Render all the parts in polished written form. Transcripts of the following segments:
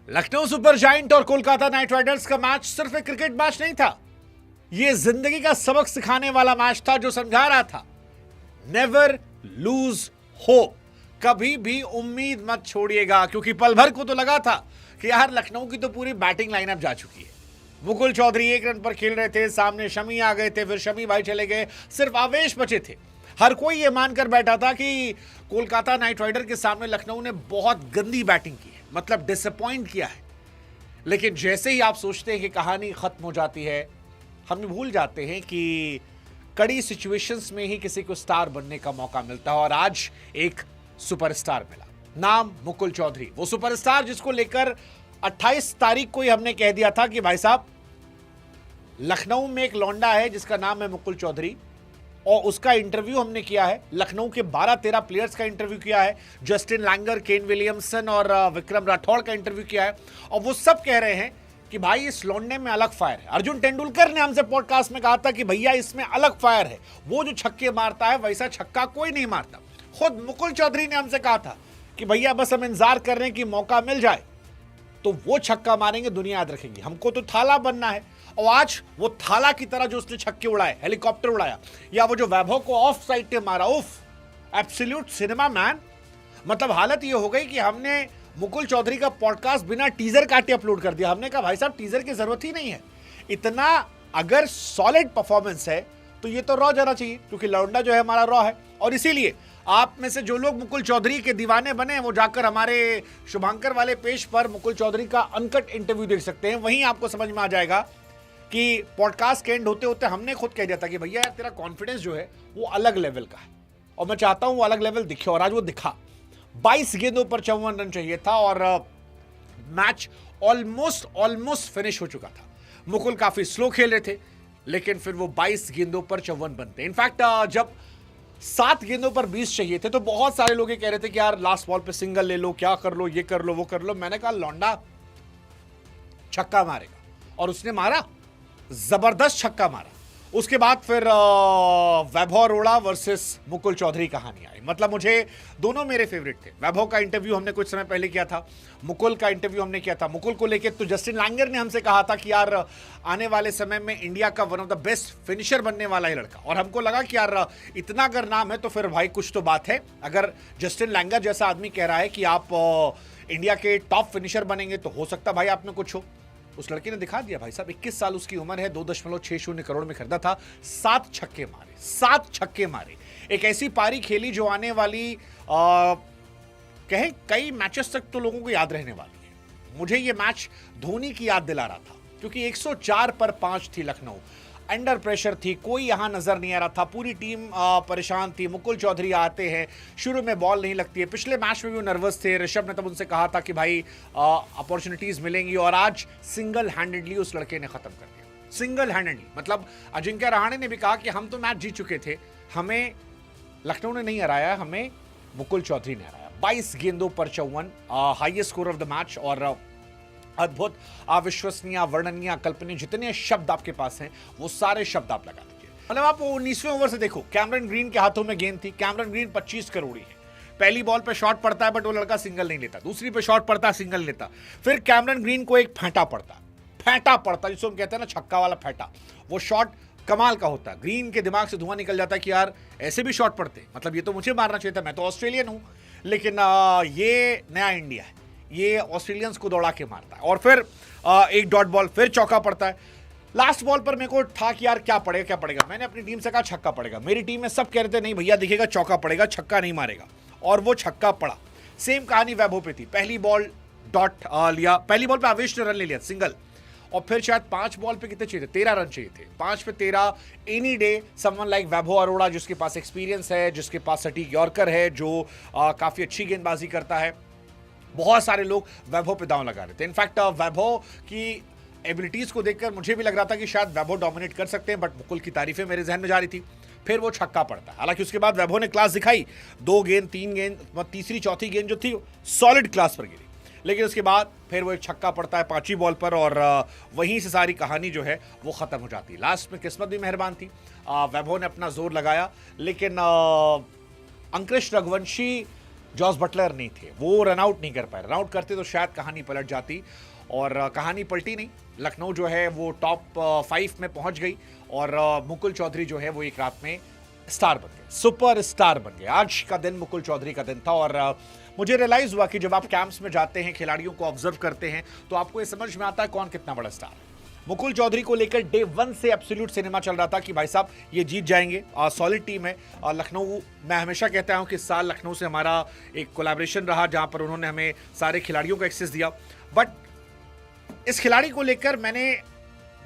Lucknow super giant और Kolkata night Riders का match सिर्फ एक क्रिकेट मैच नहीं था। यह जिंदगी का सबक सिखाने वाला मैच था जो समझा रहा था, नेवर लूज होप। कभी भी उम्मीद मत छोड़िएगा, क्योंकि पल भर को तो लगा था कि यार लखनऊ की तो पूरी बैटिंग लाइनअप जा चुकी है। मुकुल चौधरी 1 रन पर खेल रहे थे, सामने शमी आ गए थे, फिर शमी भाई चले गए, सिर्फ आवेश बचे थे। हर कोई यह मानकर बैठा था कि कोलकाता नाइट राइडर के सामने लखनऊ ने बहुत गंदी बैटिंग की है, मतलब डिसअपॉइंट किया है। लेकिन जैसे ही आप सोचते हैं कि कहानी खत्म हो जाती है, हम भूल जाते हैं कि कड़ी सिचुएशंस में ही किसी को स्टार बनने का मौका मिलता है। और आज एक सुपरस्टार मिला, नाम मुकुल चौधरी। वो सुपरस्टार जिसको लेकर 28 तारीख को ही हमने कह दिया था कि भाई साहब, लखनऊ में एक लौंडा है जिसका नाम है मुकुल चौधरी, और उसका इंटरव्यू हमने किया है। लखनऊ के 12-13 प्लेयर्स का इंटरव्यू किया है, जस्टिन लैंगर, केन विलियमसन और विक्रम राठौड़ का इंटरव्यू किया है, और वो सब कह रहे हैं कि भाई इस लौंडे में अलग फायर है। अर्जुन तेंदुलकर ने हमसे पॉडकास्ट में कहा था कि भैया इसमें अलग फायर है, वो जो छक्के मारता है वैसा छक्का कोई नहीं मारता। खुद मुकुल चौधरी ने हमसे कहा था कि भैया बस हम इंतजार कर रहे हैं कि मौका मिल जाए तो वो छक्का मारेंगे, दुनिया याद रखेगी। हमको तो थाला बनना है। और आज वो थाला की तरह जो उसने छक्के उड़ाए, हेलीकॉप्टर उड़ाया, या वो जो वैभव को ऑफ साइड पे मारा, उफ, एब्सोल्यूट सिनेमा मैन। मतलब हालत ये हो गई कि हमने मुकुल चौधरी का पॉडकास्ट बिना टीजर काटे अपलोड कर दिया। हमने कहा भाई साहब टीजर की जरूरत ही नहीं है, इतना अगर सॉलिड परफॉर्मेंस है तो ये तो रॉ जाना चाहिए, क्योंकि लौंडा जो है हमारा रॉ है। और इसीलिए आप में से जो लोग मुकुल चौधरी के दीवाने बने, वो जाकर हमारे शुभांकर वाले पेज पर मुकुल चौधरी का अनकट इंटरव्यू देख सकते हैं। वहीं आपको समझ में आ जाएगा कि पॉडकास्ट के एंड होते होते हमने खुद कह दिया था कि भैया यार तेरा कॉन्फिडेंस जो है वो अलग लेवल का है, और मैं चाहता हूं वो अलग लेवल दिखे, और आज वो दिखा। 22 गेंदों पर 54 रन चाहिए था और मैच ऑलमोस्ट फिनिश हो चुका था। मुकुल काफी स्लो खेल रहे थे, लेकिन फिर वो 22 गेंदों पर 54 बनते। इनफैक्ट जब 7 गेंदों पर 20 चाहिए थे तो बहुत सारे लोग ये कह रहे थे कि यार लास्ट बॉल पे सिंगल ले लो, क्या कर लो, ये कर लो, वो कर लो। मैंने कहा लौंडा छक्का मारेगा, और उसने मारा, जबरदस्त छक्का मारा। उसके बाद फिर वैभव अरोड़ा वर्सेस मुकुल चौधरी कहानी आई। मतलब मुझे दोनों मेरे फेवरेट थे। वैभव का इंटरव्यू हमने कुछ समय पहले किया था, मुकुल का इंटरव्यू हमने किया था। मुकुल को लेकर तो जस्टिन लैंगर ने हमसे कहा था कि यार आने वाले समय में इंडिया का one of the best finisher बनने वाला है लड़का, और हमको लगा कि यार इतना अगर नाम है तो फिर भाई कुछ तो बात है। अगर जस्टिन लैंगर जैसा आदमी कह रहा है कि आप इंडिया के टॉप फिनिशर बनेंगे तो हो सकता भाई आप में कुछ हो। उस लड़के ने दिखा दिया भाई साहब, 21 साल उसकी उम्र है, 2.60 करोड़ में खरीदा था, 7 छक्के मारे। एक ऐसी पारी खेली जो आने वाली कहें कई मैचेस तक तो लोगों को याद रहने वाली है। मुझे ये मैच धोनी की याद दिला रहा था, क्योंकि 104 पर 5 थी लखनऊ, अंडर प्रेशर थी, कोई यहां नजर नहीं आ रहा था, पूरी टीम परेशान थी। मुकुल चौधरी आते हैं, शुरू में बॉल नहीं लगती है। पिछले मैच में भी वो नर्वस थे, ऋषभ ने तब उनसे कहा था कि भाई अपॉर्चुनिटीज मिलेंगी, और आज सिंगल हैंडेडली उस लड़के ने खत्म कर दिया, सिंगल हैंडेडली। मतलब अजिंक्य रहाणे ने भी कहा कि हम तो मैच जीत चुके थे, हमें लखनऊ ने नहीं हराया, हमें मुकुल चौधरी ने हराया। 22 गेंदों पर 54, highest score of the match. और अद्भुत, अविश्वसनीय, वर्णनीय, कल्पनीय, जितने शब्द आपके पास हैं वो सारे शब्द आप लगा दीजिए। मतलब आप 19वें ओवर से देखो, कैमरन ग्रीन के हाथों में गेंद थी। कैमरन ग्रीन 25 करोड़ी है। पहली बॉल पे शॉट पड़ता है बट वो लड़का सिंगल नहीं लेता, दूसरी पे शॉट पड़ता है, सिंगल लेता। फिर कैमरन ग्रीन को एक फेंटा पड़ता जिसको हम कहते हैं ना छक्का वाला फेंटा, वो शॉट कमाल का होता है। ग्रीन के दिमाग से धुआं निकल जाता है कि यार ऐसे भी शॉट पड़ते, मतलब ये तो मुझे मारना चाहिए था, मैं तो ऑस्ट्रेलियन हूं, लेकिन ये नया इंडिया है, ये ऑस्ट्रेलियंस को दौड़ा के मारता है। और फिर एक डॉट बॉल, फिर चौका पड़ता है। लास्ट बॉल पर मेरे को था कि यार क्या पड़ेगा। मैंने अपनी टीम से कहा छक्का पड़ेगा। मेरी टीम में सब कह रहे थे नहीं भैया दिखेगा चौका पड़ेगा, छक्का नहीं मारेगा, और वो छक्का पड़ा। सेम कहानी वैभव पे थी। पहली बॉल डॉट लिया, पहली बॉल पे आवेश ने रन ले लिया, सिंगल, और फिर शायद 5 बॉल पे कितने चाहिए थे, 13 रन चाहिए थे। 5 पे 13, एनी डे समवन लाइक वैभव अरोड़ा, जिसके पास एक्सपीरियंस है, जिसके पास सटीक यॉर्कर है, जो काफी अच्छी गेंदबाजी करता है। बहुत सारे लोग वैभव पे दांव लगा रहे थे। इनफैक्ट वैभव की एबिलिटीज को देखकर मुझे भी लग रहा था कि शायद वैभव डोमिनेट कर सकते हैं, बट मुकुल की तारीफें मेरे जहन में जा रही थी। फिर वो छक्का पड़ता है। हालांकि उसके बाद वैभव ने क्लास दिखाई, 2 गेंद 3 गेंद, तीसरी चौथी गेंद जो थी सॉलिड क्लास पर गिरी, लेकिन उसके बाद फिर वो एक छक्का पड़ता है 5वीं बॉल पर, और वहीं से सारी कहानी जो है वो खत्म हो जाती है। लास्ट में किस्मत भी मेहरबान थी, वैभव ने अपना जोर लगाया, लेकिन अंकुश रघुवंशी जॉस बटलर नहीं थे, वो रन आउट नहीं कर पाए। रन आउट करते तो शायद कहानी पलट जाती, और कहानी पलटी नहीं। लखनऊ जो है वो टॉप 5 में पहुंच गई, और मुकुल चौधरी जो है वो एक रात में स्टार बन गए, सुपर स्टार बन गए। आज का दिन मुकुल चौधरी का दिन था, और मुझे रियलाइज हुआ कि जब आप कैंप्स में जाते हैं, खिलाड़ियों को ऑब्जर्व करते हैं, तो आपको ये समझ में आता है कौन कितना बड़ा स्टार है। मुकुल चौधरी को लेकर डे 1 से एब्सोल्यूट सिनेमा चल रहा था कि भाई साहब ये जीत जाएंगे, सॉलिड टीम है। लखनऊ, मैं हमेशा कहता हूं कि इस साल लखनऊ से हमारा एक कोलैबोरेशन रहा, जहां पर उन्होंने हमें सारे खिलाड़ियों को एक्सेस दिया। बट इस खिलाड़ी को लेकर मैंने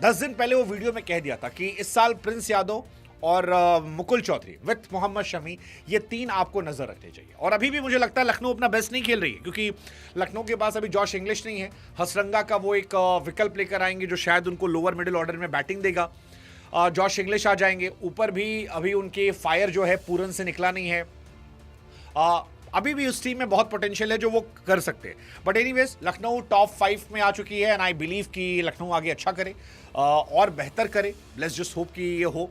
10 दिन पहले वो वीडियो में कह दिया था कि इस साल प्रिंस यादव और मुकुल चौधरी विथ मोहम्मद शमी, ये 3 आपको नजर रखने चाहिए। और अभी भी मुझे लगता है लखनऊ अपना बेस्ट नहीं खेल रही है, क्योंकि लखनऊ के पास अभी जॉश इंग्लिश नहीं है। हसरंगा का वो एक विकल्प लेकर आएंगे जो शायद उनको लोअर मिडिल ऑर्डर में बैटिंग देगा। जॉश इंग्लिश आ जाएंगे, ऊपर भी अभी उनके फायर जो है पूरन से निकला नहीं है। अभी भी उस टीम में बहुत पोटेंशियल है जो वो कर सकते हैं। बट एनीवेज, लखनऊ टॉप 5 में आ चुकी है, एंड आई बिलीव कि लखनऊ आगे अच्छा करे और बेहतर करे। लेट्स जस्ट होप कि ये हो।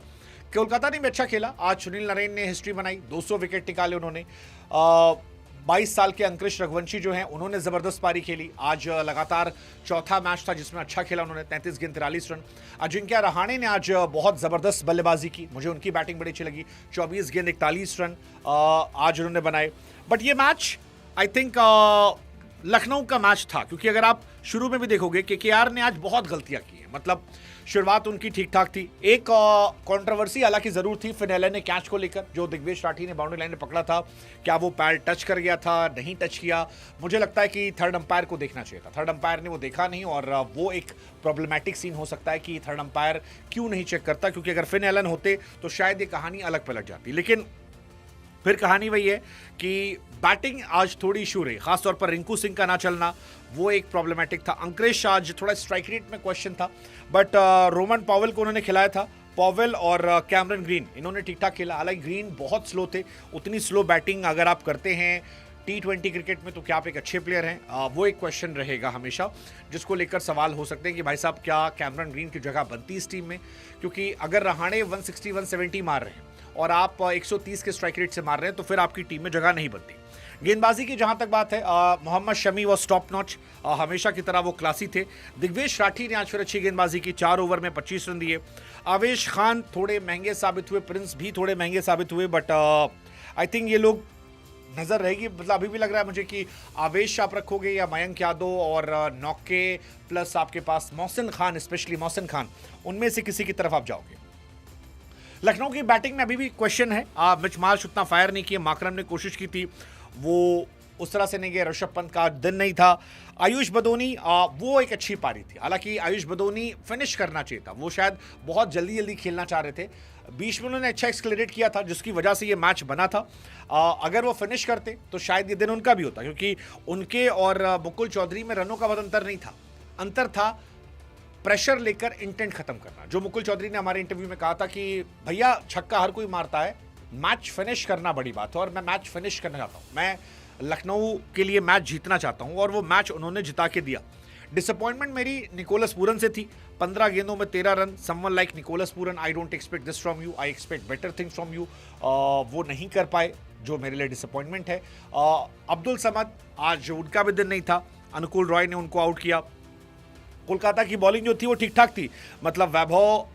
कोलकाता ने भी अच्छा खेला। आज सुनील नरेन ने हिस्ट्री बनाई, 200 विकेट निकाले उन्होंने। 22 साल के अंकुश रघुवंशी जो हैं, उन्होंने जबरदस्त पारी खेली। आज लगातार चौथा मैच था जिसमें अच्छा खेला उन्होंने, 33 गेंद 43 रन। अजिंक्य रहाणे ने आज बहुत जबरदस्त बल्लेबाजी की, मुझे उनकी बैटिंग बड़ी अच्छी लगी। 24 गेंद 41 रन आज उन्होंने बनाए। बट ये मैच आई थिंक लखनऊ का मैच था, क्योंकि अगर आप शुरू में भी देखोगे केकेआर ने आज बहुत गलतियां की हैं। मतलब शुरुआत उनकी ठीक ठाक थी। एक कंट्रोवर्सी हालांकि जरूर थी फिनेले ने कैच को लेकर, जो दिग्वेश राठी ने बाउंड्री लाइन में पकड़ा था। क्या वो पैर टच कर गया था, नहीं टच किया? मुझे लगता है कि थर्ड अंपायर को देखना चाहिए था। थर्ड अंपायर ने वो देखा नहीं, और वो एक प्रॉब्लमैटिक सीन हो सकता है कि थर्ड अंपायर क्यों नहीं चेक करता, क्योंकि अगर फिन एलन होते तो शायद ये कहानी अलग पलट जाती। लेकिन फिर कहानी वही है कि बैटिंग आज थोड़ी इशू रही, खासतौर पर रिंकू सिंह का ना चलना वो एक प्रॉब्लमैटिक था। अंकुरेश आज थोड़ा स्ट्राइक रेट में क्वेश्चन था, बट रोमन पॉवेल को उन्होंने खिलाया था। पॉवेल और कैमरन ग्रीन, इन्होंने ठीक ठाक खेला। हालांकि ग्रीन बहुत स्लो थे। उतनी स्लो बैटिंग अगर आप करते हैं T20 क्रिकेट में तो क्या आप एक अच्छे प्लेयर हैं? वो एक क्वेश्चन रहेगा हमेशा, जिसको लेकर सवाल हो सकते हैं कि भाई साहब क्या कैमरन ग्रीन की जगह बनती इस टीम में? क्योंकि अगर रहाणे 160 170 मार रहे हैं और आप 130 के स्ट्राइक रेट से मार रहे हैं, तो फिर आपकी टीम में जगह नहीं बनती। गेंदबाजी की जहां तक बात है, Mohammed Shami was top notch, हमेशा की तरह वो क्लासी थे। दिग्वेश राठी ने आज फिर अच्छी गेंदबाजी की, 4 ओवर में 25 रन दिए। आवेश खान थोड़े महंगे साबित हुए, प्रिंस भी थोड़े महंगे साबित हुए, बट आई थिंक ये लोग नजर रहेगी। मतलब अभी भी लग रहा है मुझे कि आवेश आप रखोगे या मयंक यादव और नौके प्लस आपके पास मोहसिन खान, स्पेशली मोहसिन खान, उनमें से किसी की तरफ आप जाओगे। लखनऊ की बैटिंग में अभी भी क्वेश्चन है। मिच मार्श उतना फायर नहीं किया, माकरम ने कोशिश की थी, वो उस तरह से नहीं गए। ऋषभ पंत का दिन नहीं था। आयुष बदोनी, वो एक अच्छी पारी थी। हालांकि आयुष बदोनी फिनिश करना चाहिए था, वो शायद बहुत जल्दी जल्दी खेलना चाह रहे थे। बीच में उन्होंने अच्छा एक्सक्लेरेट किया था, जिसकी वजह से ये मैच बना था। अगर वो फिनिश करते तो शायद ये दिन उनका भी होता, क्योंकि उनके और मुकुल चौधरी में रनों का बहुत अंतर नहीं था। अंतर था प्रेशर लेकर इंटेंट खत्म करना। जो मुकुल चौधरी ने हमारे इंटरव्यू में कहा था कि भैया छक्का हर कोई मारता है, मैच फिनिश करना बड़ी बात है, और मैं मैच फिनिश करना चाहता हूं। मैं लखनऊ के लिए मैच जीतना चाहता हूं, और वो मैच उन्होंने जिता के दिया। डिसअपॉइंटमेंट मेरी निकोलस पूरन से थी। 15 गेंदों में 13 run. Someone like Nicholas Pooran, I don't expect this from you, I expect better things from you. वो नहीं कर पाए, जो मेरे लिए डिसअपॉइंटमेंट है। अब्दुल समद, आज उनका भी दिन नहीं था। अनुकूल रॉय ने उनको आउट किया। कोलकाता की बॉलिंग जो थी वो ठीक ठाक थी। मतलब वैभव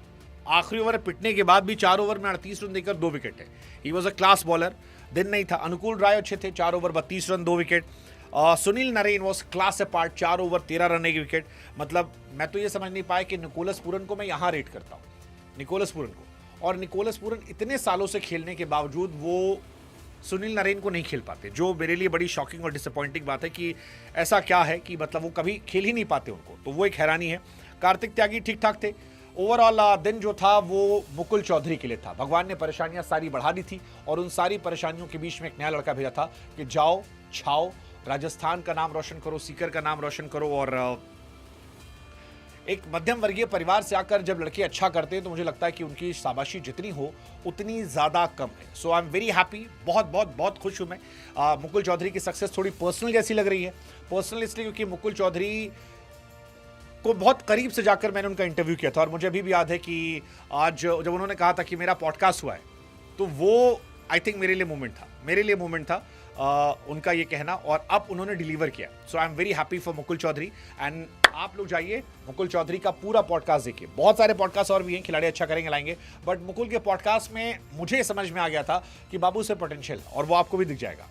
आखिरी ओवर पिटने के बाद भी 4 ओवर में 38 रन देकर 2 विकेट है। He was a class bowler. दिन नहीं था। अनुकूल राय अच्छे थे, 4 over 32 run 2 wicket. Sunil Narine was class apart, 4 over 13 run 1 wicket. मतलब मैं तो ये समझ नहीं पाया कि निकोलस पूरन को मैं यहाँ रेट करता हूँ, निकोलस पूरन को। और निकोलस पूरन इतने सालों से खेलने के बावजूद वो सुनील नरेन को नहीं खेल पाते, जो मेरे लिए बड़ी शॉकिंग और डिसअपॉइंटिंग बात है कि ऐसा क्या है कि मतलब वो कभी खेल ही नहीं पाते उनको, तो वो एक हैरानी है। कार्तिक त्यागी ठीक ठाक थे। ओवरऑल दिन जो था वो मुकुल चौधरी के लिए था। भगवान ने परेशानियां सारी बढ़ा दी थी, और उन सारी परेशानियों के बीच में एक नया लड़का भेजा था कि जाओ, छाओ, राजस्थान का नाम रोशन करो, सीकर का नाम रोशन करो। और एक मध्यम वर्गीय परिवार से आकर जब लड़के अच्छा करते हैं तो मुझे लगता है कि उनकी शाबाशी जितनी हो उतनी ज़्यादा कम है। सो आई एम वेरी हैप्पी, बहुत बहुत बहुत खुश हूँ मैं। मुकुल चौधरी की सक्सेस थोड़ी पर्सनल जैसी लग रही है। पर्सनल इसलिए क्योंकि मुकुल चौधरी को बहुत करीब से जाकर मैंने उनका इंटरव्यू किया था, और मुझे अभी भी याद है कि आज जब उन्होंने कहा था कि मेरा पॉडकास्ट हुआ है, तो वो आई थिंक मेरे लिए मोमेंट था, मेरे लिए मोमेंट था। उनका ये कहना, और अब उन्होंने डिलीवर किया। So I am very happy for Mukul Chaudhary. And आप लोग जाइए मुकुल चौधरी का पूरा पॉडकास्ट देखिए। बहुत सारे पॉडकास्ट और भी हैं, खिलाड़ी अच्छा करेंगे लाएंगे, बट मुकुल के पॉडकास्ट में मुझे समझ में आ गया था कि बाबू से पोटेंशियल, और वो आपको भी दिख जाएगा।